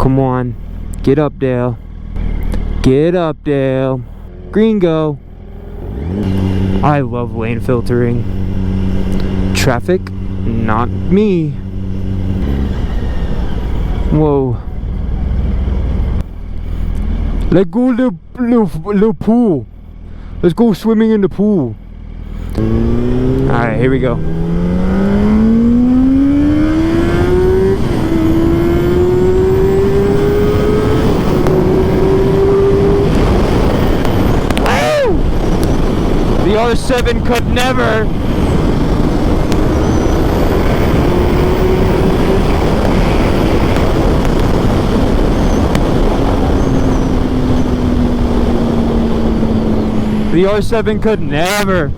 Come on. Get up, Dale. Get up, Dale. Green go. I love lane filtering. Traffic? Not me. Whoa. Let's go to the pool. Let's go swimming in the pool. Alright, here we go. The R7 could never. The R7 could never.